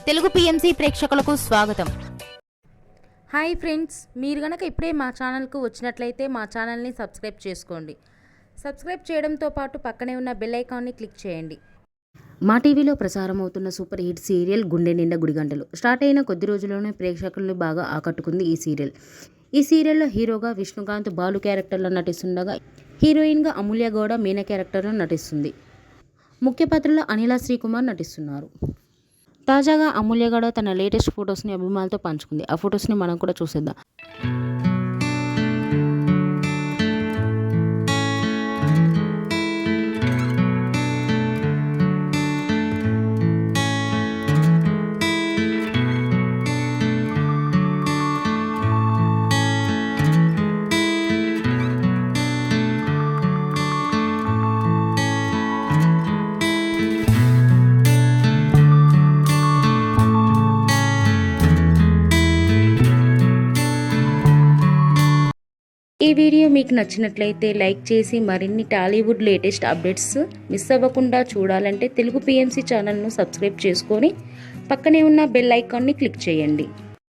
Telugu PMC ప్రేక్షకులకు స్వాగతం. Hi friends, మీరు గనక ఇప్పుడే మా ఛానల్కు వచ్చినట్లయితే మా ఛానల్ని సబ్స్క్రైబ్ చేసుకోండి. సబ్స్క్రైబ్ చేయడంతో పాటు పక్కనే ఉన్న బెల్ ఐకాన్ని క్లిక్ చేయండి. మా టీవీలో ప్రసారం అవుతున్న సూపర్ హిట్ సీరియల్ గుండె నిండా గుడిగంటలు స్టార్ట్ అయిన కొద్ది రోజుల్లోనే ప్రేక్షకులను బాగా ఆకట్టుకుంది ఈ సీరియల్. ఈ సీరియల్లో హీరోగా విష్ణుకాంత్ బాలు క్యారెక్టర్లో నటిస్తుండగా హీరోయిన్గా అమూల్య గౌడ మీనా క్యారెక్టర్లో నటిస్తుంది. ముఖ్య పాత్రలో అనిల శ్రీకుమార్ నటిస్తున్నారు. తాజాగా అమూల్య గౌడ తన లేటెస్ట్ ఫొటోస్ని అభిమానులతో పంచుకుంది. ఆ ఫొటోస్ని మనం కూడా చూసేద్దాం. ఈ వీడియో మీకు నచ్చినట్లయితే లైక్ చేసి మరిన్ని టాలీవుడ్ లేటెస్ట్ అప్డేట్స్ మిస్ అవ్వకుండా చూడాలంటే తెలుగు పిఎంసి ఛానల్ను సబ్స్క్రైబ్ చేసుకొని పక్కనే ఉన్న బెల్ ఐకాన్ని క్లిక్ చేయండి.